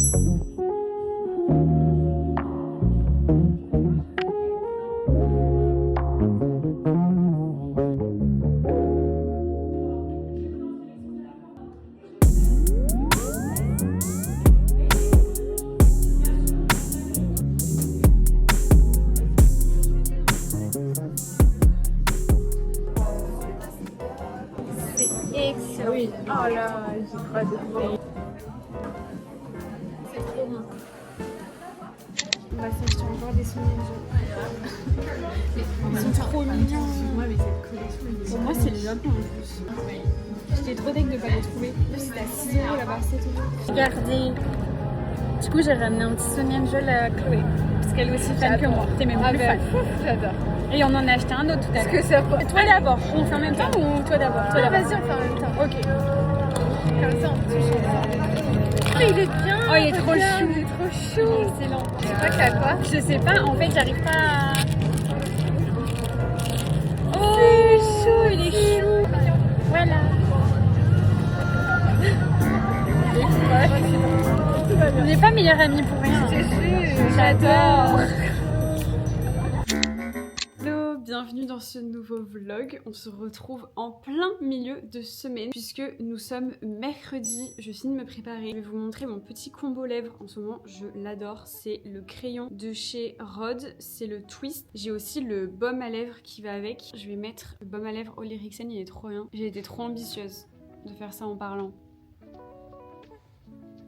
Excellent. Oui. Oh là, j'ai pas de problème. C'est trop bon. On va s'acheter encore des souvenirs. Ils sont trop mignons. Moi, mais cette collection, pour moi, c'est les Japon en plus. J'étais trop deg de pas les trouver. C'était à 6 € là-bas, c'est tout. Regardez. Du coup, j'ai ramené un petit Sonia Angel à Chloé. Parce qu'elle est aussi fan que moi. T'es même plus fan. J'adore. Et on en a acheté un autre tout à l'heure. Est-ce que ça va? Toi d'abord. On fait en même temps ou toi d'abord? Toi d'abord. Vas-y, on fait en même temps. Ok. Comme ça, on touche ensemble. Oh, il est bien. Oh, il est trop chou. Il est trop chou. Excellent. Je sais pas qu'il y a quoi. Je sais pas. En fait, j'arrive pas à... Oh, c'est chou. Il est chou. Voilà. On n'est pas meilleurs amis pour rien. J'adore. Hello, bienvenue dans ce nouveau vlog. On se retrouve en plein milieu de semaine puisque nous sommes mercredi. Je finis de me préparer. Je vais vous montrer mon petit combo lèvres. En ce moment, je l'adore. C'est le crayon de chez Rhode. C'est le Twist. J'ai aussi le baume à lèvres qui va avec. Je vais mettre le baume à lèvres Olirixen. Il est trop bien. J'ai été trop ambitieuse de faire ça en parlant.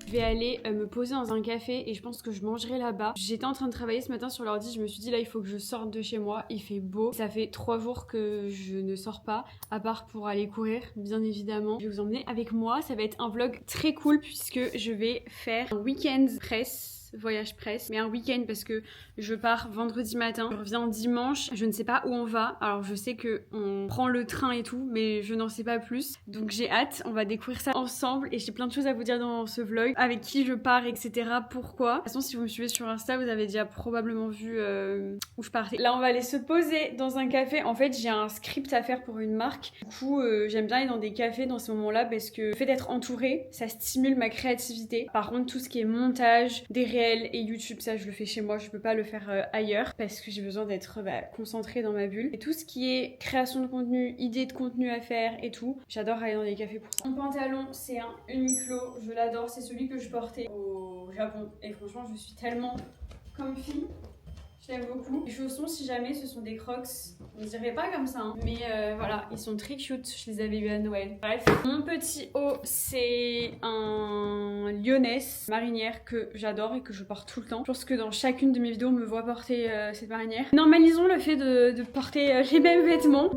Je vais aller me poser dans un café et je pense que je mangerai là-bas. J'étais en train de travailler ce matin sur l'ordi, je me suis dit là il faut que je sorte de chez moi, il fait beau. Ça fait 3 jours que je ne sors pas, à part pour aller courir, bien évidemment. Je vais vous emmener avec moi, ça va être un vlog très cool puisque je vais faire un week-end presse. Voyage presse, mais un week-end parce que je pars vendredi matin, je reviens dimanche, je ne sais pas où on va, alors je sais que on prend le train et tout, mais je n'en sais pas plus, donc j'ai hâte, on va découvrir ça ensemble et j'ai plein de choses à vous dire dans ce vlog, avec qui je pars, etc. Pourquoi. De toute façon, si vous me suivez sur Insta, vous avez déjà probablement vu où je partais. Là, on va aller se poser dans un café. En fait, j'ai un script à faire pour une marque. Du coup, j'aime bien aller dans des cafés dans ces moments-là parce que le fait d'être entourée, ça stimule ma créativité. Par contre, tout ce qui est montage, des réels et YouTube, ça je le fais chez moi, je peux pas le faire ailleurs parce que j'ai besoin d'être concentrée dans ma bulle. Et tout ce qui est création de contenu, idée de contenu à faire et tout, j'adore aller dans des cafés pour ça. Mon pantalon, c'est un Uniqlo, je l'adore, c'est celui que je portais au Japon et franchement je suis tellement comfy. Je l'aime beaucoup. Les chaussons, si jamais, ce sont des Crocs. On dirait pas comme ça, hein. Mais voilà, ils sont très cute. Je les avais eu à Noël. Bref, mon petit haut, c'est un Lyonnaise marinière que j'adore et que je porte tout le temps. Je pense que dans chacune de mes vidéos, on me voit porter cette marinière. Normalisons le fait de porter les mêmes vêtements.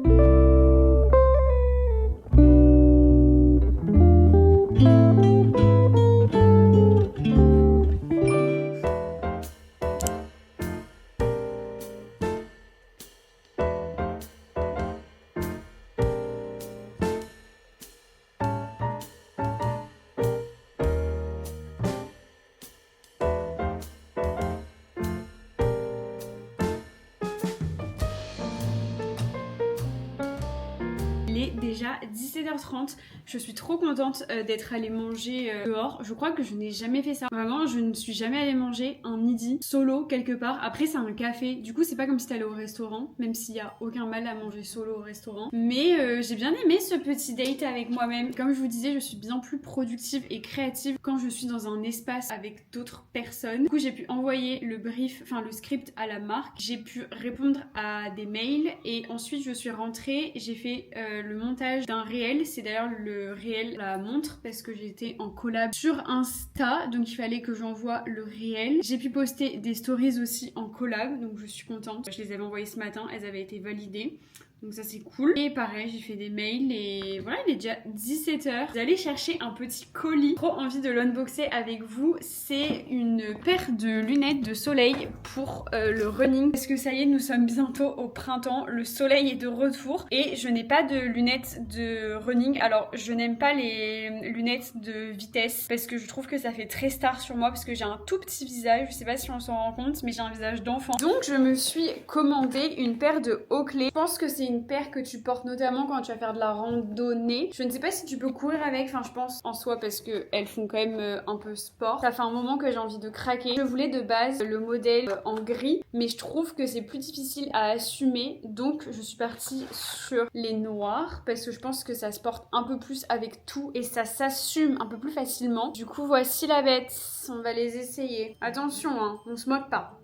Il est déjà 17h30, je suis trop contente d'être allée manger dehors. Je crois que je n'ai jamais fait ça. Vraiment, je ne suis jamais allée manger un midi solo quelque part. Après, c'est un café, du coup c'est pas comme si t'allais au restaurant, même s'il y a aucun mal à manger solo au restaurant. Mais j'ai bien aimé ce petit date avec moi-même. Comme je vous disais, je suis bien plus productive et créative quand je suis dans un espace avec d'autres personnes. Du coup, j'ai pu envoyer le brief, enfin le script à la marque. J'ai pu répondre à des mails et ensuite je suis rentrée, j'ai fait le montage d'un réel. C'est d'ailleurs le réel la montre parce que j'étais en collab sur Insta, donc il fallait que j'envoie le réel. J'ai pu poster des stories aussi en collab, donc je suis contente. Je les avais envoyées ce matin, elles avaient été validées. Donc ça c'est cool. Et pareil, j'ai fait des mails et voilà, il est déjà 17h. Vous allez chercher un petit colis. Trop envie de l'unboxer avec vous. C'est une paire de lunettes de soleil pour le running. Parce que ça y est, nous sommes bientôt au printemps. Le soleil est de retour. Et je n'ai pas de lunettes de running. Alors, je n'aime pas les lunettes de vitesse parce que je trouve que ça fait très star sur moi parce que j'ai un tout petit visage. Je sais pas si on s'en rend compte, mais j'ai un visage d'enfant. Donc, je me suis commandé une paire de Oakley. Je pense que c'est c'est une paire que tu portes notamment quand tu vas faire de la randonnée. Je ne sais pas si tu peux courir avec, enfin je pense en soi parce que elles font quand même un peu sport. Ça fait un moment que j'ai envie de craquer. Je voulais de base le modèle en gris, mais je trouve que c'est plus difficile à assumer, donc je suis partie sur les noirs parce que je pense que ça se porte un peu plus avec tout et ça s'assume un peu plus facilement. Du coup voici la bête, on va les essayer. Attention hein, on se moque pas.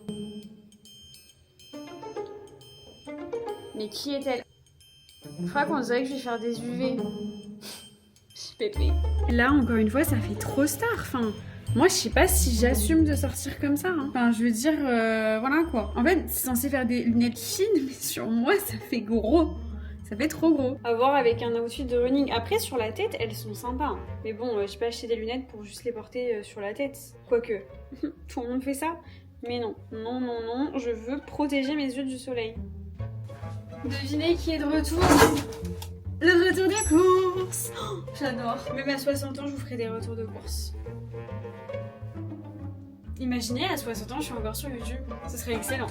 Mais qui est-elle? Je crois qu'on dirait que je vais faire des UV. Pépé. Là encore une fois ça fait trop star, enfin moi je sais pas si j'assume de sortir comme ça hein. Enfin je veux dire voilà quoi. En fait c'est censé faire des lunettes fines mais sur moi ça fait gros. Ça fait trop gros. À voir avec un outfit de running. Après sur la tête elles sont sympas hein. Mais bon j'ai pas acheté des lunettes pour juste les porter sur la tête. Quoique tout le monde fait ça. Mais non, non, non, non, je veux protéger mes yeux du soleil. Devinez qui est de retour? Le retour des courses. Oh, j'adore. Même à 60 ans, je vous ferai des retours de courses. Imaginez, à 60 ans, je suis encore sur YouTube. Ce serait excellent.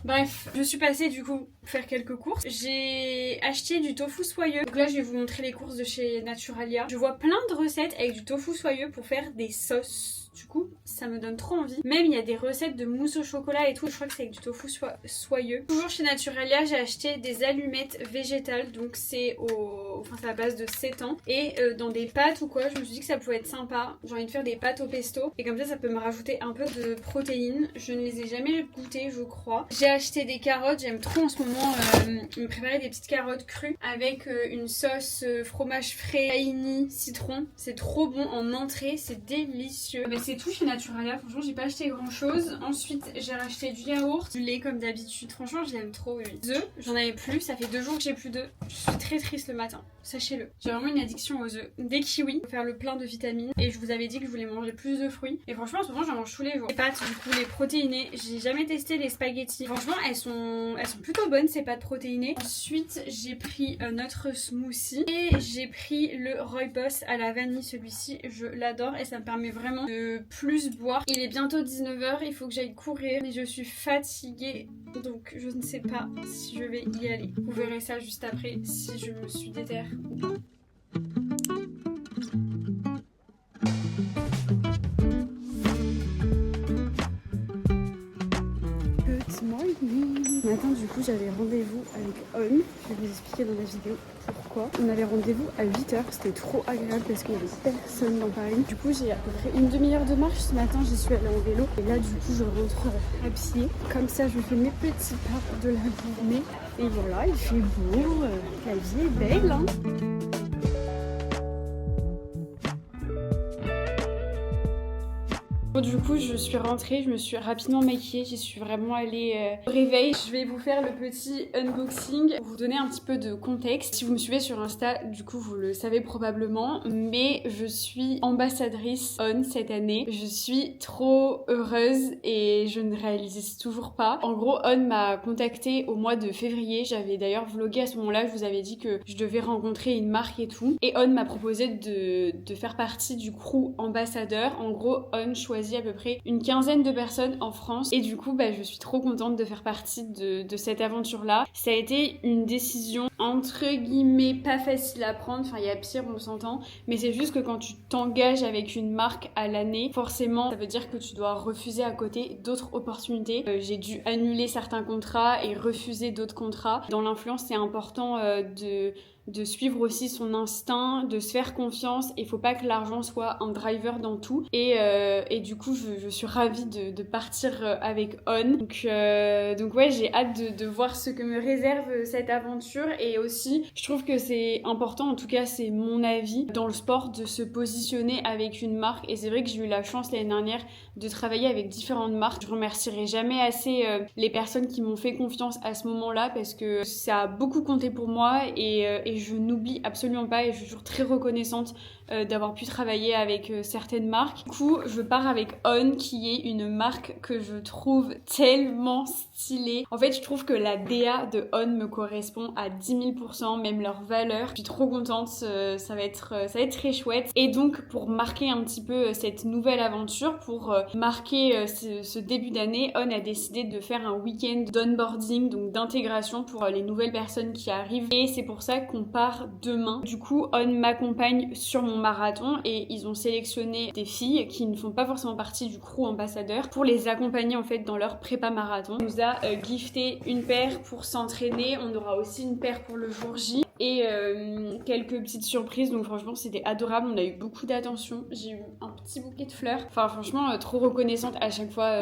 Bref, je suis passée du coup faire quelques courses. J'ai acheté du tofu soyeux. Donc là, je vais vous montrer les courses de chez Naturalia. Je vois plein de recettes avec du tofu soyeux pour faire des sauces. Du coup, ça me donne trop envie. Même il y a des recettes de mousse au chocolat et tout. Je crois que c'est avec du tofu soyeux. Toujours chez Naturalia, j'ai acheté des allumettes végétales. Donc c'est à base de sétan. Et dans des pâtes ou quoi, je me suis dit que ça pouvait être sympa. J'ai envie de faire des pâtes au pesto. Et comme ça peut me rajouter un peu de protéines. Je ne les ai jamais goûtées, je crois. J'ai acheté des carottes. J'aime trop en ce moment me préparer des petites carottes crues avec une sauce fromage frais, tahini, citron. C'est trop bon en entrée. C'est délicieux. C'est tout chez Naturalia, franchement j'ai pas acheté grand chose. Ensuite j'ai racheté du yaourt, du lait comme d'habitude, franchement je l'aime trop. Les œufs, j'en avais plus, ça fait 2 jours que j'ai plus d'œufs. Je suis très triste le matin, sachez-le. J'ai vraiment une addiction aux œufs. Des kiwis pour faire le plein de vitamines et je vous avais dit que je voulais manger plus de fruits. Et franchement en ce moment j'en mange tous les jours. Les pâtes du coup, les protéinées, j'ai jamais testé les spaghettis. Franchement elles sont plutôt bonnes ces pâtes protéinées. Ensuite j'ai pris notre smoothie et j'ai pris le rooibos à la vanille. Celui-ci je l'adore et ça me permet vraiment de plus boire. Il est bientôt 19h, il faut que j'aille courir mais je suis fatiguée donc je ne sais pas si je vais y aller. Vous verrez ça juste après si je me suis déterre ou pas. Matin du coup j'avais rendez-vous avec On, je vais vous expliquer dans la vidéo pourquoi. On avait rendez-vous à 8h, c'était trop agréable parce qu'il y avait personne dans Paris. Du coup j'ai à peu près une demi-heure de marche ce matin, j'y suis allée en vélo et là du coup je rentre à pied. Comme ça je fais mes petits pas de la journée et voilà il fait beau, la vie est belle hein. Du coup je suis rentrée, je me suis rapidement maquillée, j'y suis vraiment allée au réveil. Je vais vous faire le petit unboxing pour vous donner un petit peu de contexte. Si vous me suivez sur Insta, du coup vous le savez probablement, mais je suis ambassadrice On cette année. Je suis trop heureuse et je ne réalise toujours pas. En gros On m'a contactée au mois de février, j'avais d'ailleurs vlogué à ce moment-là, je vous avais dit que je devais rencontrer une marque et tout. Et On m'a proposé de faire partie du crew ambassadeur. En gros On choisit à peu près une quinzaine de personnes en France et du coup je suis trop contente de faire partie de cette aventure là. Ça a été une décision entre guillemets pas facile à prendre, enfin il y a pire on s'entend, mais c'est juste que quand tu t'engages avec une marque à l'année, forcément ça veut dire que tu dois refuser à côté d'autres opportunités. J'ai dû annuler certains contrats et refuser d'autres contrats. Dans l'influence c'est important de suivre aussi son instinct, de se faire confiance et faut pas que l'argent soit un driver dans tout et du coup je suis ravie de partir avec On donc ouais j'ai hâte de voir ce que me réserve cette aventure et aussi je trouve que c'est important, en tout cas c'est mon avis dans le sport, de se positionner avec une marque et c'est vrai que j'ai eu la chance l'année dernière de travailler avec différentes marques. Je remercierai jamais assez les personnes qui m'ont fait confiance à ce moment-là parce que ça a beaucoup compté pour moi et je n'oublie absolument pas et je suis toujours très reconnaissante d'avoir pu travailler avec certaines marques. Du coup, je pars avec On, qui est une marque que je trouve tellement stylée. En fait, je trouve que la DA de On me correspond à 10 000%, même leur valeur. Je suis trop contente, ça va être très chouette. Et donc, pour marquer un petit peu cette nouvelle aventure, pour marquer ce début d'année, On a décidé de faire un week-end d'onboarding, donc d'intégration pour les nouvelles personnes qui arrivent. Et c'est pour ça qu'on part demain. Du coup, On m'accompagne sur mon marathon et ils ont sélectionné des filles qui ne font pas forcément partie du crew ambassadeur pour les accompagner en fait dans leur prépa marathon. On nous a gifté une paire pour s'entraîner, on aura aussi une paire pour le jour J et quelques petites surprises, donc franchement c'était adorable, on a eu beaucoup d'attention, j'ai eu un petit bouquet de fleurs, enfin franchement trop reconnaissante à chaque fois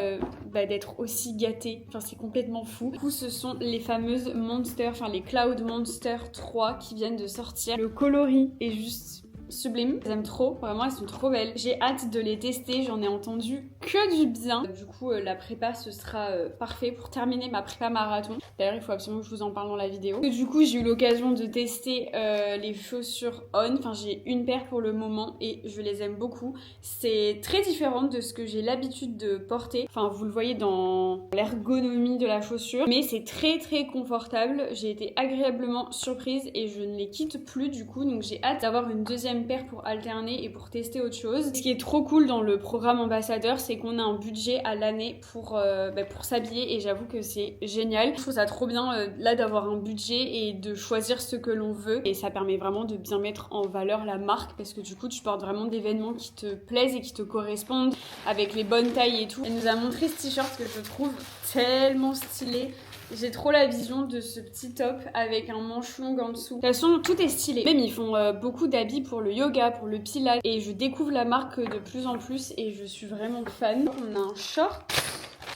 d'être aussi gâtée, enfin c'est complètement fou. Du coup ce sont les fameuses Monster, enfin les Cloud Monster 3 qui viennent de sortir. Le coloris est juste sublime, j'aime trop, vraiment elles sont trop belles. J'ai hâte de les tester, j'en ai entendu que du bien. Du coup la prépa ce sera parfait pour terminer ma prépa marathon. D'ailleurs il faut absolument que je vous en parle dans la vidéo. Et du coup j'ai eu l'occasion de tester les chaussures On, enfin j'ai une paire pour le moment et je les aime beaucoup. C'est très différent de ce que j'ai l'habitude de porter, enfin vous le voyez dans l'ergonomie de la chaussure, mais c'est très très confortable. J'ai été agréablement surprise et je ne les quitte plus du coup, donc j'ai hâte d'avoir une deuxième paire pour alterner et pour tester autre chose. Ce qui est trop cool dans le programme ambassadeur, c'est qu'on a un budget à l'année pour s'habiller et j'avoue que c'est génial. Je trouve ça trop bien là d'avoir un budget et de choisir ce que l'on veut et ça permet vraiment de bien mettre en valeur la marque parce que du coup tu portes vraiment des vêtements qui te plaisent et qui te correspondent avec les bonnes tailles et tout. Elle nous a montré ce t-shirt que je trouve tellement stylé. J'ai trop la vision de ce petit top avec un manche long en dessous. De toute façon, tout est stylé. Même ils font beaucoup d'habits pour le yoga, pour le pilates. Et je découvre la marque de plus en plus et je suis vraiment fan. On a un short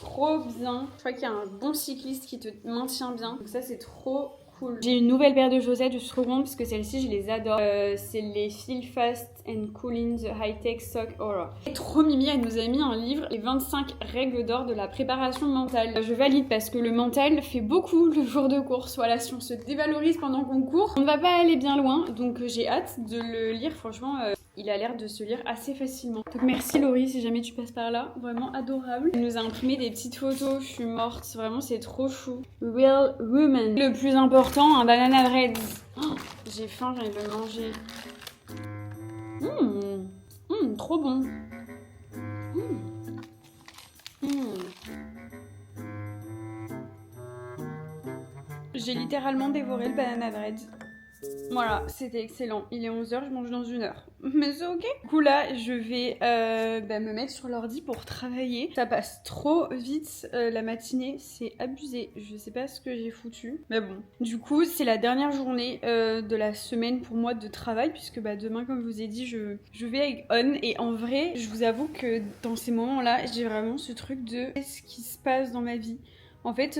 trop bien. Je crois qu'il y a un bon cycliste qui te maintient bien. Donc ça, c'est trop cool. J'ai une nouvelle paire de chaussettes, je suis trop contente parce que celles-ci, je les adore. C'est les Feel Fast and Cool in the High Tech Sock Aura. Et trop mimi, elle nous a mis un livre, les 25 règles d'or de la préparation mentale. Je valide parce que le mental fait beaucoup le jour de course. Voilà, si on se dévalorise pendant qu'on court, on ne va pas aller bien loin. Donc j'ai hâte de le lire, franchement. Il a l'air de se lire assez facilement. Donc merci Laurie si jamais tu passes par là. Vraiment adorable. Elle nous a imprimé des petites photos. Je suis morte. Vraiment c'est trop chou. Real Woman. Le plus important, un banana bread. Oh, j'ai faim, j'ai envie de le manger. Trop bon. J'ai littéralement dévoré le banana bread. Voilà, c'était excellent. Il est 11h, je mange dans 1 heure. Mais c'est ok. Du coup là, je vais me mettre sur l'ordi pour travailler. Ça passe trop vite la matinée, c'est abusé. Je sais pas ce que j'ai foutu. Mais bon. Du coup, c'est la dernière journée de la semaine pour moi de travail. Puisque demain, comme je vous ai dit, je vais avec On. Et en vrai, je vous avoue que dans ces moments-là, j'ai vraiment ce truc de qu'est-ce qui se passe dans ma vie. En fait,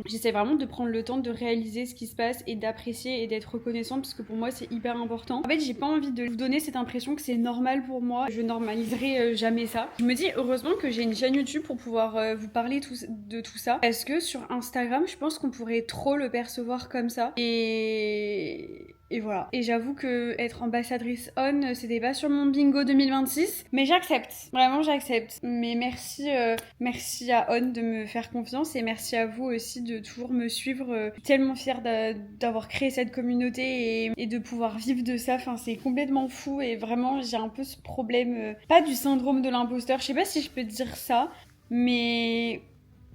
j'essaie vraiment de prendre le temps de réaliser ce qui se passe et d'apprécier et d'être reconnaissante parce que pour moi c'est hyper important. En fait, j'ai pas envie de vous donner cette impression que c'est normal pour moi. Je normaliserai jamais ça. Je me dis heureusement que j'ai une chaîne YouTube pour pouvoir vous parler de tout ça parce que sur Instagram, je pense qu'on pourrait trop le percevoir comme ça et voilà. Et j'avoue que être ambassadrice On, c'était pas sur mon bingo 2026, mais j'accepte. Vraiment, j'accepte. Mais merci à On de me faire confiance et merci à vous aussi de toujours me suivre. Tellement fière d'avoir créé cette communauté et de pouvoir vivre de ça. Enfin, c'est complètement fou et vraiment, j'ai un peu ce problème, pas du syndrome de l'imposteur. Je sais pas si je peux dire ça, mais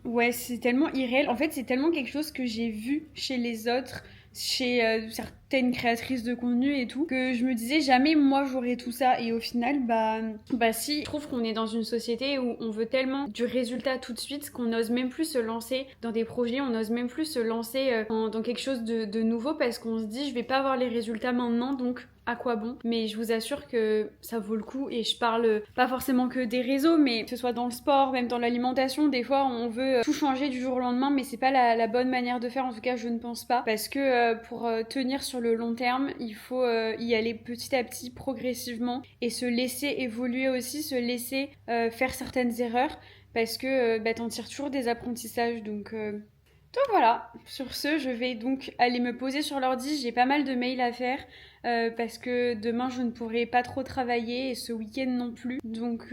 ouais, c'est tellement irréel. En fait, c'est tellement quelque chose que j'ai vu chez les autres, chez certaines créatrices de contenu et tout, que je me disais jamais moi j'aurais tout ça et au final si. Je trouve qu'on est dans une société où on veut tellement du résultat tout de suite qu'on n'ose même plus se lancer dans des projets, on n'ose même plus se lancer dans quelque chose de nouveau parce qu'on se dit je vais pas avoir les résultats maintenant donc à quoi bon? Mais je vous assure que ça vaut le coup et je parle pas forcément que des réseaux mais que ce soit dans le sport, même dans l'alimentation, des fois on veut tout changer du jour au lendemain mais c'est pas la bonne manière de faire, en tout cas je ne pense pas parce que pour tenir sur le long terme il faut y aller petit à petit, progressivement et se laisser évoluer aussi, se laisser faire certaines erreurs parce que t'en tires toujours des apprentissages donc Donc voilà, sur ce, je vais donc aller me poser sur l'ordi. J'ai pas mal de mails à faire parce que demain je ne pourrai pas trop travailler et ce week-end non plus. Donc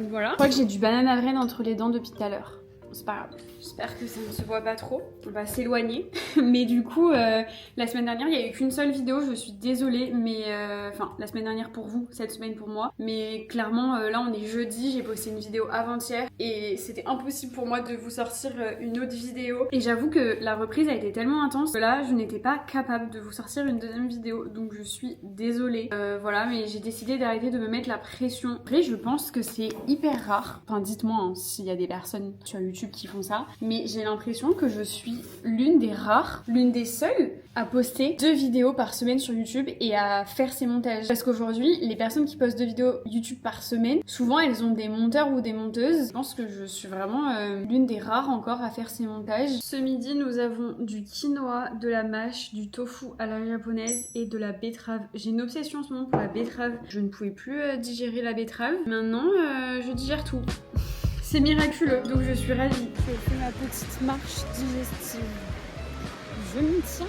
voilà. Je crois que j'ai du banane à graines entre les dents depuis tout à l'heure. C'est pas grave. J'espère que ça ne se voit pas trop. On va s'éloigner. Mais du coup, la semaine dernière, il n'y a eu qu'une seule vidéo. Je suis désolée, mais enfin, la semaine dernière pour vous, cette semaine pour moi. Mais clairement, là, on est jeudi. J'ai posté une vidéo avant-hier et c'était impossible pour moi de vous sortir une autre vidéo. Et j'avoue que la reprise a été tellement intense que là, je n'étais pas capable de vous sortir une deuxième vidéo. Donc, je suis désolée. Voilà, mais j'ai décidé d'arrêter de me mettre la pression. Après, je pense que c'est hyper rare. Enfin, dites-moi hein, s'il y a des personnes sur YouTube qui font ça, mais j'ai l'impression que je suis l'une des rares, l'une des seules à poster 2 vidéos par semaine sur YouTube et à faire ces montages. Parce qu'aujourd'hui, les personnes qui postent 2 vidéos YouTube par semaine, souvent elles ont des monteurs ou des monteuses. Je pense que je suis vraiment l'une des rares encore à faire ces montages. Ce midi, nous avons du quinoa, de la mâche, du tofu à la japonaise et de la betterave. J'ai une obsession en ce moment pour la betterave. Je ne pouvais plus digérer la betterave. Maintenant, je digère tout. C'est miraculeux, donc je suis ravie. Je fais ma petite marche digestive. Je m'y tiens.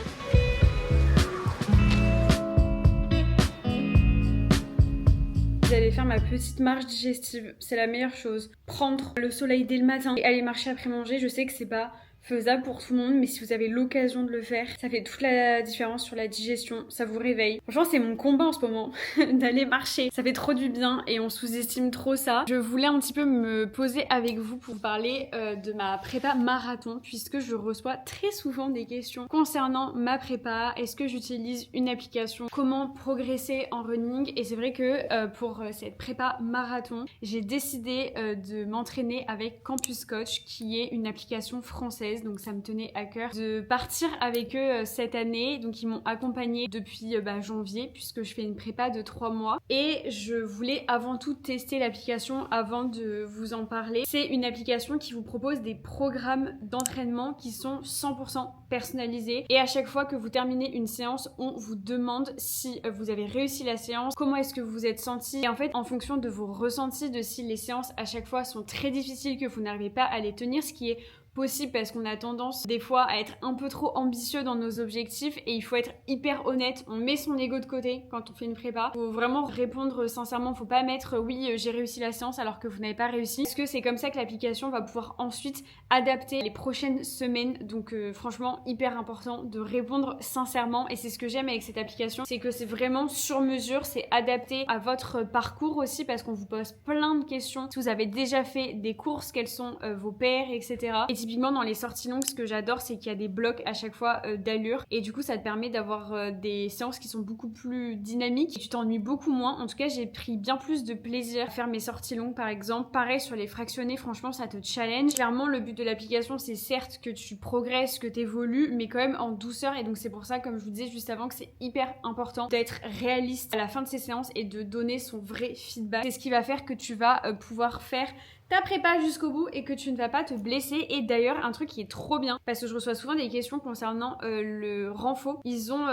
J'allais faire ma petite marche digestive, c'est la meilleure chose. Prendre le soleil dès le matin et aller marcher après manger, je sais que c'est pas faisable pour tout le monde, mais si vous avez l'occasion de le faire, ça fait toute la différence sur la digestion, ça vous réveille. Franchement, c'est mon combat en ce moment, d'aller marcher. Ça fait trop du bien et on sous-estime trop ça. Je voulais un petit peu me poser avec vous pour parler de ma prépa marathon, puisque je reçois très souvent des questions concernant ma prépa. Est-ce que j'utilise une application? Comment progresser en running? Et c'est vrai que pour cette prépa marathon, j'ai décidé de m'entraîner avec Campus Coach, qui est une application française. Donc ça me tenait à cœur de partir avec eux cette année. Donc ils m'ont accompagnée depuis janvier, puisque je fais une prépa de 3 mois. Et je voulais avant tout tester l'application avant de vous en parler. C'est une application qui vous propose des programmes d'entraînement qui sont 100% personnalisés. Et à chaque fois que vous terminez une séance, on vous demande si vous avez réussi la séance, comment est-ce que vous vous êtes senti. Et en fait, en fonction de vos ressentis, de si les séances à chaque fois sont très difficiles, que vous n'arrivez pas à les tenir, ce qui est possible parce qu'on a tendance des fois à être un peu trop ambitieux dans nos objectifs et il faut être hyper honnête, on met son ego de côté quand on fait une prépa. Faut vraiment répondre sincèrement, faut pas mettre oui j'ai réussi la séance alors que vous n'avez pas réussi, parce que c'est comme ça que l'application va pouvoir ensuite adapter les prochaines semaines. Donc franchement hyper important de répondre sincèrement, et c'est ce que j'aime avec cette application, c'est que c'est vraiment sur mesure, c'est adapté à votre parcours aussi, parce qu'on vous pose plein de questions. Si vous avez déjà fait des courses, quels sont vos pairs, etc. Et typiquement dans les sorties longues, ce que j'adore, c'est qu'il y a des blocs à chaque fois d'allure, et du coup ça te permet d'avoir des séances qui sont beaucoup plus dynamiques et tu t'ennuies beaucoup moins. En tout cas j'ai pris bien plus de plaisir à faire mes sorties longues par exemple. Pareil sur les fractionnés, franchement ça te challenge. Clairement le but de l'application c'est certes que tu progresses, que tu évolues, mais quand même en douceur, et donc c'est pour ça, comme je vous disais juste avant, que c'est hyper important d'être réaliste à la fin de ces séances et de donner son vrai feedback. C'est ce qui va faire que tu vas pouvoir faire ta prépa jusqu'au bout et que tu ne vas pas te blesser. Et d'ailleurs un truc qui est trop bien, parce que je reçois souvent des questions concernant le renfo, ils ont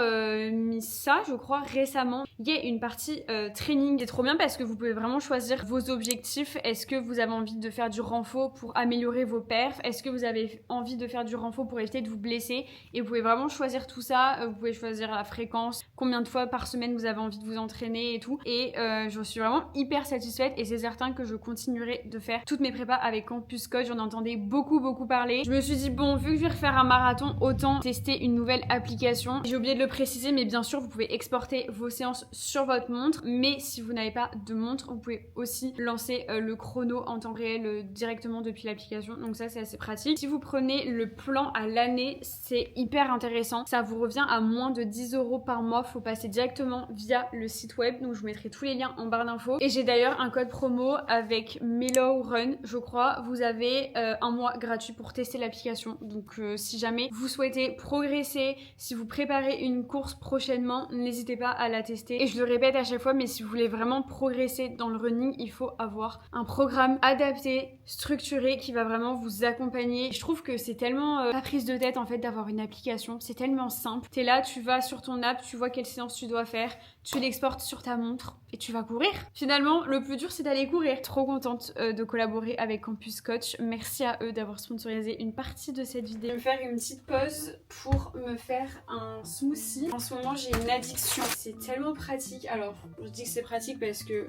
mis ça je crois récemment, il y a une partie training. C'est trop bien parce que vous pouvez vraiment choisir vos objectifs. Est-ce que vous avez envie de faire du renfo pour améliorer vos perfs? Est-ce que vous avez envie de faire du renfo pour éviter de vous blesser? Et vous pouvez vraiment choisir tout ça. Vous pouvez choisir la fréquence, combien de fois par semaine vous avez envie de vous entraîner et tout. Et je suis vraiment hyper satisfaite et c'est certain que je continuerai de faire toutes mes prépas avec Campus Coach. J'en entendais beaucoup parler. Je me suis dit bon, vu que je vais refaire un marathon, autant tester une nouvelle application. J'ai oublié de le préciser, mais bien sûr vous pouvez exporter vos séances sur votre montre, mais si vous n'avez pas de montre, vous pouvez aussi lancer le chrono en temps réel directement depuis l'application. Donc ça c'est assez pratique. Si vous prenez le plan à l'année, c'est hyper intéressant. Ça vous revient à moins de 10 € par mois. Faut passer directement via le site web. Donc je vous mettrai tous les liens en barre d'infos. Et j'ai d'ailleurs un code promo avec Melo Run, je crois. Vous avez un mois gratuit pour tester l'application. Donc si jamais vous souhaitez progresser, si vous préparez une course prochainement, n'hésitez pas à la tester. Et je le répète à chaque fois, mais si vous voulez vraiment progresser dans le running, il faut avoir un programme adapté, structuré, qui va vraiment vous accompagner. Je trouve que c'est tellement pas prise de tête en fait d'avoir une application. C'est tellement simple. T'es là, tu vas sur ton app, tu vois quelle séance tu dois faire, tu l'exportes sur ta montre et tu vas courir. Finalement, le plus dur c'est d'aller courir. Trop contente de collaborer avec Campus Coach. Merci à eux d'avoir sponsorisé une partie de cette vidéo. Je vais faire une petite pause pour me faire un smoothie. En ce moment j'ai une addiction, c'est tellement pratique. Alors je dis que c'est pratique parce que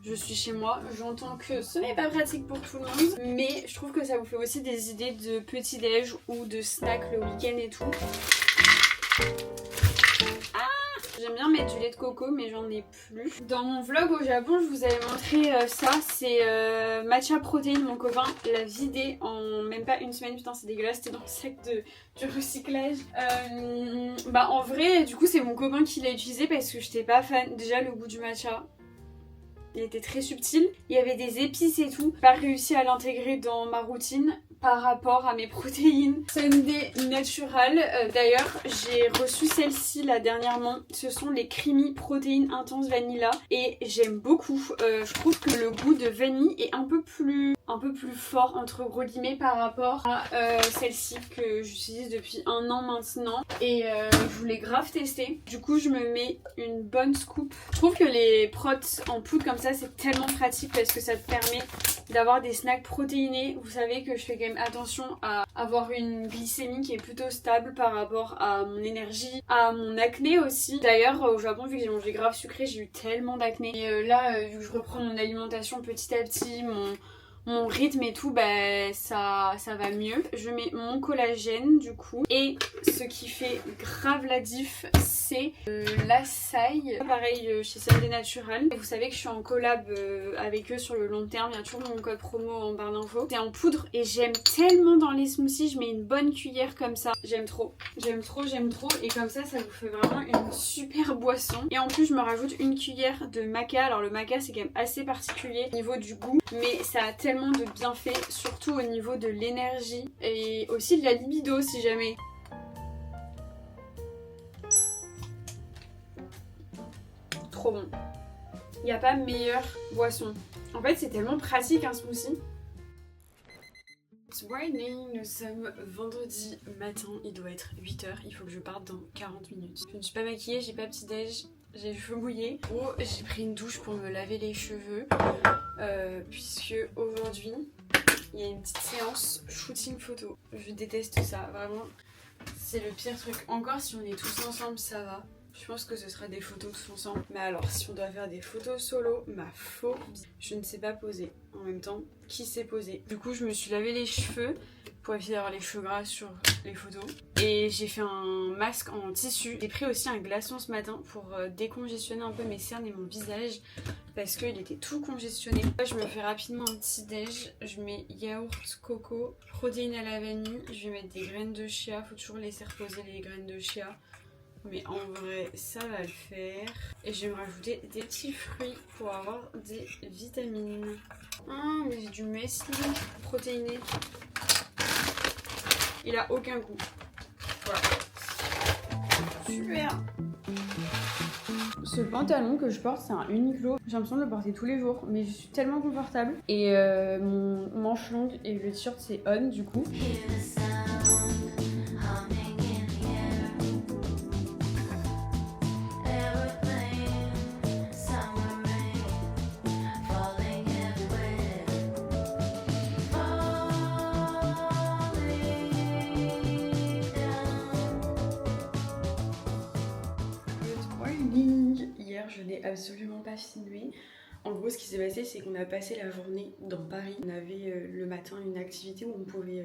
je suis chez moi, j'entends que ce n'est pas pratique pour tout le monde, mais je trouve que ça vous fait aussi des idées de petit-déj ou de snack le week-end et tout. J'aime bien mettre du lait de coco mais j'en ai plus. Dans mon vlog au Japon je vous avais montré ça, c'est matcha protéine, mon copain l'a vidé en même pas une semaine, putain c'est dégueulasse, c'était dans le sac du recyclage. En vrai du coup c'est mon copain qui l'a utilisé parce que j'étais pas fan, déjà le goût du matcha. Il était très subtil, il y avait des épices et tout, pas réussi à l'intégrer dans ma routine par rapport à mes protéines. Sunday Natural, d'ailleurs j'ai reçu celle-ci là dernièrement, ce sont les Creamy Protéines Intense Vanilla et j'aime beaucoup. Je trouve que le goût de vanille est un peu plus fort entre gros guillemets par rapport à celle-ci que j'utilise depuis 1 an maintenant et je voulais grave tester. Du coup je me mets une bonne scoop. Je trouve que les prots en poudre comme ça c'est tellement pratique parce que ça te permet d'avoir des snacks protéinés. Vous savez que je fais quand même attention à avoir une glycémie qui est plutôt stable par rapport à mon énergie, à mon acné aussi. D'ailleurs au Japon vu que j'ai mangé grave sucré j'ai eu tellement d'acné et là vu que je reprends mon alimentation petit à petit, mon rythme et tout, bah ça va mieux. Je mets mon collagène du coup. Et ce qui fait grave la diff, c'est l'açaï. Pareil chez Sunday Natural. Vous savez que je suis en collab avec eux sur le long terme. Il y a toujours mon code promo en barre d'infos. C'est en poudre et j'aime tellement dans les smoothies. Je mets une bonne cuillère comme ça. J'aime trop. J'aime trop, j'aime trop. Et comme ça vous fait vraiment une super boisson. Et en plus je me rajoute une cuillère de maca. Alors le maca c'est quand même assez particulier au niveau du goût. Mais ça a tellement de bienfaits, surtout au niveau de l'énergie et aussi de la libido si jamais. Trop bon. Il n'y a pas meilleure boisson. En fait c'est tellement pratique un smoothie. It's morning, nous sommes vendredi matin, il doit être 8h, il faut que je parte dans 40 minutes. Je ne suis pas maquillée, j'ai pas petit déj, j'ai les cheveux mouillés. Oh, j'ai pris une douche pour me laver les cheveux puisque aujourd'hui il y a une petite séance shooting photo. Je déteste ça, vraiment. C'est le pire truc. Encore si on est tous ensemble, ça va. Je pense que ce sera des photos tous ensemble. Mais alors, si on doit faire des photos solo, ma phobie. Je ne sais pas poser. En même temps, qui sait poser? Du coup, je me suis lavé les cheveux pour éviter d'avoir les cheveux gras sur les photos. Et j'ai fait un masque en tissu. J'ai pris aussi un glaçon ce matin pour décongestionner un peu mes cernes et mon visage parce qu'il était tout congestionné. Là, je me fais rapidement un petit déj. Je mets yaourt, coco, protéines à la vanille. Je vais mettre des graines de chia. Faut toujours laisser reposer les graines de chia. Mais en vrai, ça va le faire. Et je vais me rajouter des petits fruits pour avoir des vitamines. Ah, mais j'ai du muesli protéiné. Il a aucun goût. Voilà. Super. Ce pantalon que je porte, c'est un Uniqlo. J'ai l'impression de le porter tous les jours, mais je suis tellement confortable. Et mon manche longue et le t-shirt, c'est On du coup. Hier, je n'ai absolument pas filmé. En gros, ce qui s'est passé, c'est qu'on a passé la journée dans Paris. On avait le matin une activité où on pouvait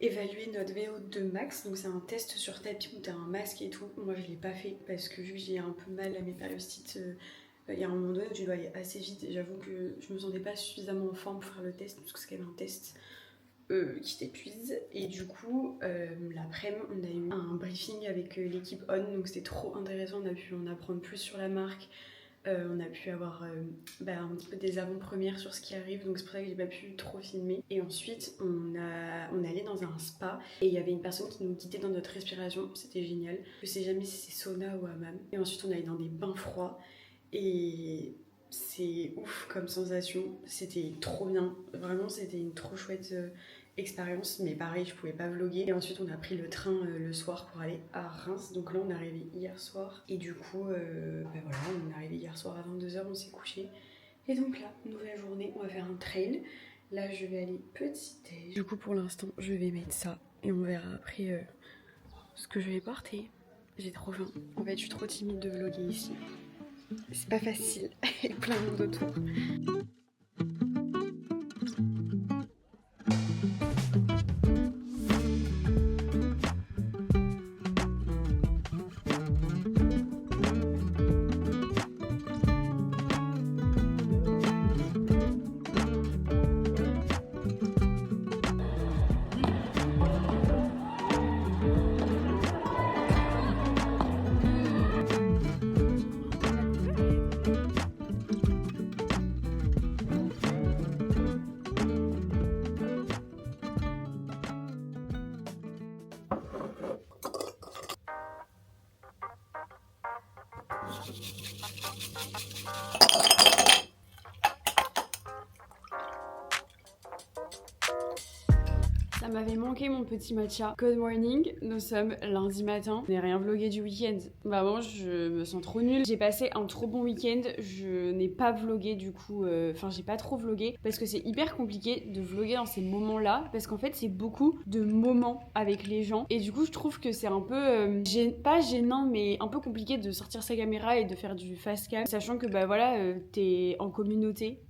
évaluer notre VO2 max. Donc, c'est un test sur tapis où tu as un masque et tout. Moi, je ne l'ai pas fait parce que vu que j'ai un peu mal à mes périostites, il y a un moment donné où je dois aller assez vite. Et j'avoue que je me sentais pas suffisamment en forme pour faire le test parce que c'est quand même un test qui t'épuise. Et du coup l'après-midi on a eu un briefing avec l'équipe On, donc c'était trop intéressant, on a pu en apprendre plus sur la marque, on a pu avoir un petit peu des avant-premières sur ce qui arrive, donc c'est pour ça que j'ai pas pu trop filmer. Et ensuite on est allé dans un spa et il y avait une personne qui nous guidait dans notre respiration, c'était génial. Je sais jamais si c'est sauna ou hammam. Et ensuite on est allé dans des bains froids et c'est ouf comme sensation, c'était trop bien, vraiment c'était une trop chouette expérience, mais pareil, je pouvais pas vlogger. Et ensuite, on a pris le train le soir pour aller à Reims. Donc là, on est arrivé hier soir. Et du coup, voilà, on est arrivé hier soir à 22h, on s'est couché. Et donc là, nouvelle journée, on va faire un trail. Là, je vais aller petit déj. Du coup, pour l'instant, je vais mettre ça. Et on verra après ce que je vais porter. J'ai trop faim. En fait, je suis trop timide de vlogger ici. C'est pas facile, avec plein de monde autour. Ça m'avait manqué mon petit matcha. Good morning, nous sommes lundi matin. Je n'ai rien vlogué du week-end. Vraiment, je me sens trop nulle. J'ai passé un trop bon week-end. Je n'ai pas vlogué du coup. Enfin, j'ai pas trop vlogué parce que c'est hyper compliqué de vloguer dans ces moments-là. Parce qu'en fait, c'est beaucoup de moments avec les gens. Et du coup, je trouve que c'est un peu, pas gênant, mais un peu compliqué de sortir sa caméra et de faire du fast cam. Sachant que bah voilà, t'es en communauté,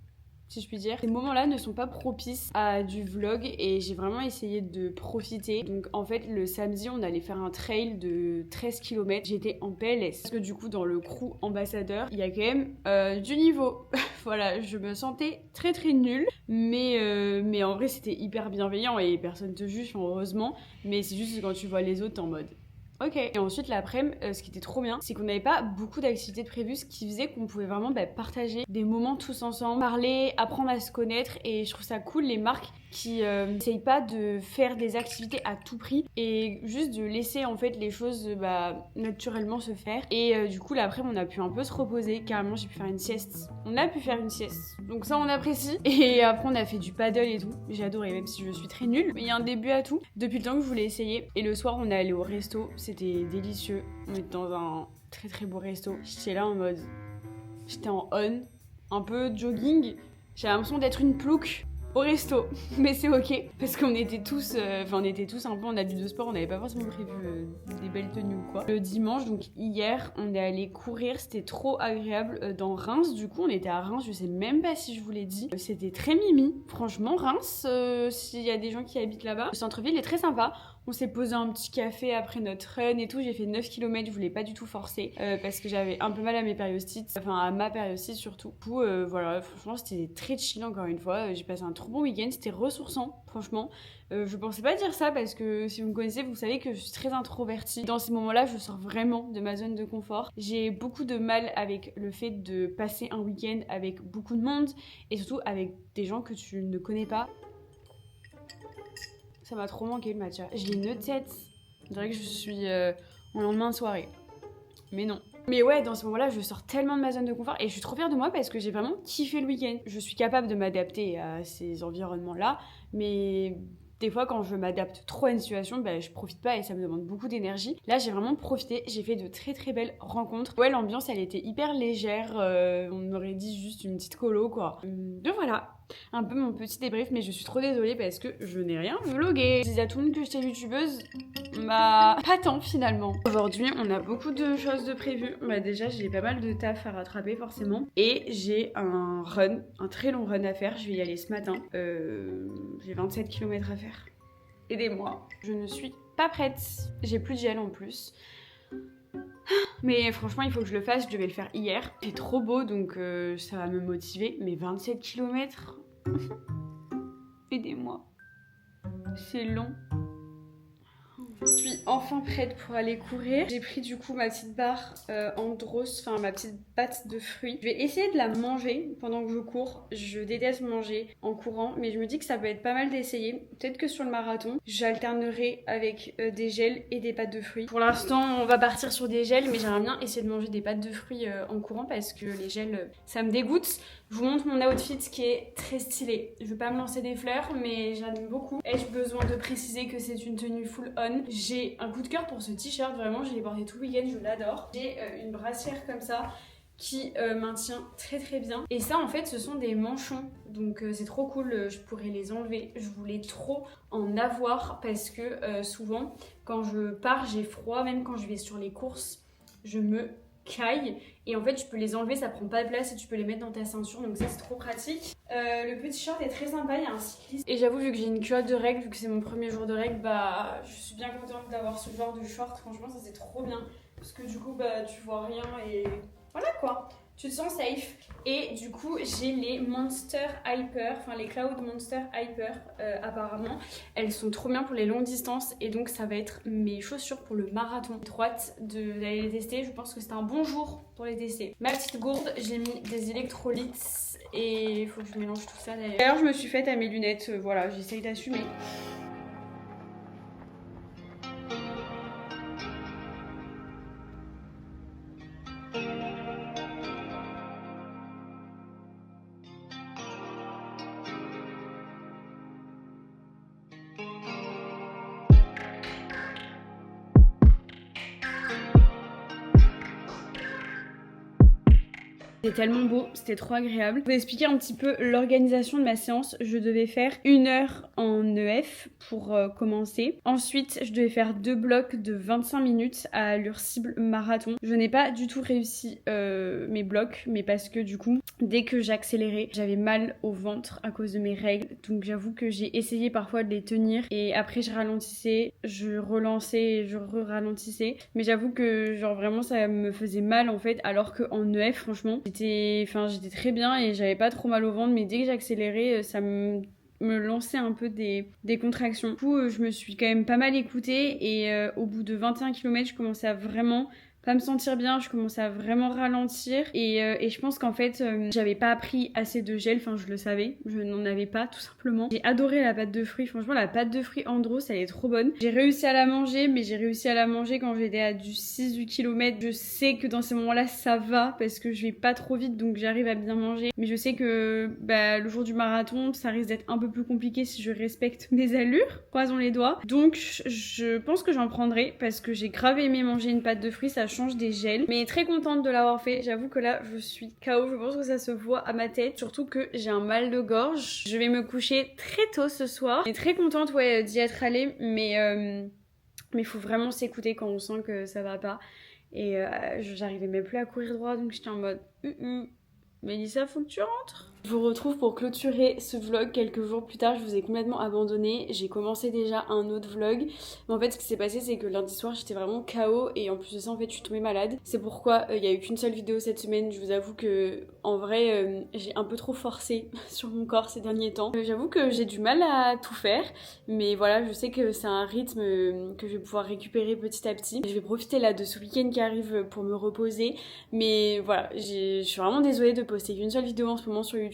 si je puis dire. Ces moments-là ne sont pas propices à du vlog et j'ai vraiment essayé de profiter. Donc en fait, le samedi, on allait faire un trail de 13 km. J'étais en PLS parce que du coup, dans le crew ambassadeur, il y a quand même du niveau. Voilà, je me sentais très très nulle, mais en vrai, c'était hyper bienveillant et personne te juge, heureusement. Mais c'est juste que quand tu vois les autres, t'es en mode... Ok. Et ensuite l'après-midi, ce qui était trop bien, c'est qu'on n'avait pas beaucoup d'activités de prévues, ce qui faisait qu'on pouvait vraiment partager des moments tous ensemble, parler, apprendre à se connaître. Et je trouve ça cool les marques qui n'essayent pas de faire des activités à tout prix et juste de laisser en fait les choses naturellement se faire. Et du coup l'après-midi, on a pu un peu se reposer. Carrément, j'ai pu faire une sieste. On a pu faire une sieste. Donc ça, on apprécie. Et après, on a fait du paddle et tout. J'ai adoré, même si je suis très nulle. Mais il y a un début à tout. Depuis le temps que je voulais essayer. Et le soir, on est allé au resto. C'était délicieux. On était dans un très très beau resto. J'étais là en mode... J'étais en on. Un peu jogging. J'avais l'impression d'être une plouc au resto, mais c'est ok parce qu'on était tous, on était tous un peu en habit de sport, on n'avait pas forcément prévu des belles tenues ou quoi. Le dimanche, donc hier, on est allé courir, c'était trop agréable dans Reims. Du coup, on était à Reims, je sais même pas si je vous l'ai dit. C'était très mimi, franchement. Reims, s'il y a des gens qui habitent là-bas, le centre-ville est très sympa. On s'est posé un petit café après notre run et tout. J'ai fait 9 km, je voulais pas du tout forcer parce que j'avais un peu mal à mes périostites, enfin à ma périostite surtout. Du coup, voilà, franchement, c'était très chill encore une fois. J'ai passé un trop bon week-end, c'était ressourçant, franchement. Je pensais pas dire ça parce que si vous me connaissez, vous savez que je suis très introvertie. Dans ces moments-là, je sors vraiment de ma zone de confort. J'ai beaucoup de mal avec le fait de passer un week-end avec beaucoup de monde et surtout avec des gens que tu ne connais pas. Ça m'a trop manqué le matcha. J'ai une tête. Je dirais que je suis en lendemain de soirée. Mais non. Mais ouais, dans ce moment-là, je sors tellement de ma zone de confort et je suis trop fière de moi parce que j'ai vraiment kiffé le week-end. Je suis capable de m'adapter à ces environnements-là, mais des fois, quand je m'adapte trop à une situation, je profite pas et ça me demande beaucoup d'énergie. Là, j'ai vraiment profité. J'ai fait de très très belles rencontres. Ouais, l'ambiance, elle était hyper légère. On aurait dit juste une petite colo, quoi. Donc voilà. Un peu mon petit débrief, mais je suis trop désolée parce que je n'ai rien vlogué. Je disais à tout le monde que j'étais youtubeuse, pas tant finalement. Aujourd'hui, on a beaucoup de choses de prévues. Déjà, j'ai pas mal de taf à rattraper forcément. Et j'ai un très long run à faire. Je vais y aller ce matin. J'ai 27 km à faire. Aidez-moi. Je ne suis pas prête. J'ai plus de gel en plus. Mais franchement, il faut que je le fasse, je devais le faire hier. C'est trop beau, donc ça va me motiver. Mais 27 km, aidez-moi. C'est long. Je suis enfin prête pour aller courir. J'ai pris du coup ma petite barre Andros, enfin ma petite batte de fruits. Je vais essayer de la manger pendant que je cours. Je déteste manger en courant, mais je me dis que ça peut être pas mal d'essayer. Peut-être que sur le marathon, j'alternerai avec des gels et des pâtes de fruits. Pour l'instant, on va partir sur des gels, mais j'aimerais bien essayer de manger des pâtes de fruits en courant parce que les gels, ça me dégoûte. Je vous montre mon outfit qui est très stylé. Je vais pas me lancer des fleurs mais j'aime beaucoup. Ai-je besoin de préciser que c'est une tenue full on? J'ai un coup de cœur pour ce t-shirt, vraiment je l'ai porté tout le week-end, je l'adore. J'ai une brassière comme ça qui maintient très très bien. Et ça en fait ce sont des manchons, donc c'est trop cool, je pourrais les enlever. Je voulais trop en avoir parce que souvent quand je pars j'ai froid, même quand je vais sur les courses je me caille et en fait tu peux les enlever, ça prend pas de place et tu peux les mettre dans ta ceinture, donc ça c'est trop pratique. Le petit short est très sympa, il y a un cycliste et j'avoue vu que j'ai une culotte de règles, vu que c'est mon premier jour de règles, bah je suis bien contente d'avoir ce genre de short, franchement ça c'est trop bien parce que du coup bah tu vois rien et voilà quoi, tu te sens safe. Et du coup j'ai les Monster Hyper, enfin les Cloud Monster Hyper apparemment. Elles sont trop bien pour les longues distances et donc ça va être mes chaussures pour le marathon. Trop hâte d'aller les tester, je pense que c'est un bon jour pour les tester. Ma petite gourde, j'ai mis des électrolytes et il faut que je mélange tout ça d'ailleurs. D'ailleurs je me suis faite à mes lunettes, voilà, j'essaye d'assumer. C'était tellement beau, c'était trop agréable. Je vais expliquer un petit peu l'organisation de ma séance. Je devais faire 1 heure en EF pour commencer. Ensuite, je devais faire 2 blocs de 25 minutes à allure cible marathon. Je n'ai pas du tout réussi mes blocs, mais parce que du coup, dès que j'accélérais, j'avais mal au ventre à cause de mes règles. Donc j'avoue que j'ai essayé parfois de les tenir et après je ralentissais, je relançais et je ralentissais. Mais j'avoue que genre vraiment ça me faisait mal en fait, alors qu'en EF franchement, j'étais très bien et j'avais pas trop mal au ventre, mais dès que j'accélérais, ça me lançait un peu des contractions. Du coup, je me suis quand même pas mal écoutée et au bout de 21 km, je commençais à vraiment pas me sentir bien, je commençais à vraiment ralentir et je pense qu'en fait j'avais pas pris assez de gel, enfin je le savais, je n'en avais pas tout simplement. J'ai adoré la pâte de fruits, franchement la pâte de fruits Andros elle est trop bonne. J'ai réussi à la manger, mais j'ai réussi à la manger quand j'étais à du 6-8 km. Je sais que dans ces moments là ça va parce que je vais pas trop vite donc j'arrive à bien manger, mais je sais que le jour du marathon ça risque d'être un peu plus compliqué si je respecte mes allures, croisons les doigts. Donc je pense que j'en prendrai parce que j'ai grave aimé manger une pâte de fruits, ça change des gels, mais très contente de l'avoir fait. J'avoue que là je suis KO, je pense que ça se voit à ma tête, surtout que j'ai un mal de gorge. Je vais me coucher très tôt ce soir. Je suis très contente d'y être allée, mais faut vraiment s'écouter quand on sent que ça va pas et j'arrivais même plus à courir droit, donc j'étais en mode Mélissa faut que tu rentres. Je vous retrouve pour clôturer ce vlog quelques jours plus tard. Je vous ai complètement abandonné. J'ai commencé déjà un autre vlog. Mais en fait, ce qui s'est passé, c'est que lundi soir, j'étais vraiment KO. Et en plus de ça, en fait, je suis tombée malade. C'est pourquoi il n'y a eu qu'une seule vidéo cette semaine. Je vous avoue que, en vrai, j'ai un peu trop forcé sur mon corps ces derniers temps. J'avoue que j'ai du mal à tout faire. Mais voilà, je sais que c'est un rythme que je vais pouvoir récupérer petit à petit. Je vais profiter là de ce week-end qui arrive pour me reposer. Mais voilà, je suis vraiment désolée de poster qu'une seule vidéo en ce moment sur YouTube.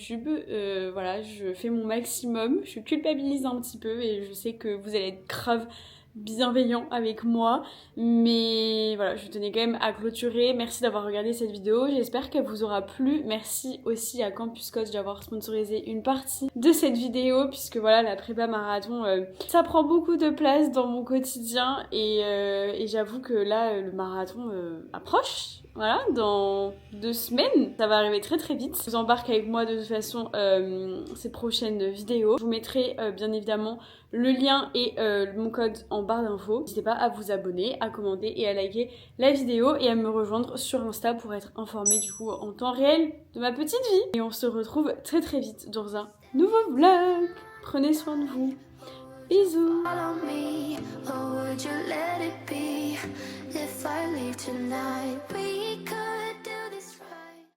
Voilà, je fais mon maximum, je culpabilise un petit peu et je sais que vous allez être grave bienveillant avec moi, mais voilà, je tenais quand même à clôturer. Merci d'avoir regardé cette vidéo, j'espère qu'elle vous aura plu. Merci aussi à Campus Coach d'avoir sponsorisé une partie de cette vidéo, puisque voilà, la prépa marathon ça prend beaucoup de place dans mon quotidien et j'avoue que là le marathon approche. Voilà, dans 2 semaines, ça va arriver très très vite. Je vous embarque avec moi de toute façon ces prochaines vidéos. Je vous mettrai bien évidemment le lien et mon code en barre d'infos. N'hésitez pas à vous abonner, à commenter et à liker la vidéo et à me rejoindre sur Insta pour être informé du coup en temps réel de ma petite vie. Et on se retrouve très très vite dans un nouveau vlog. Prenez soin de vous. Bisous. If I leave tonight,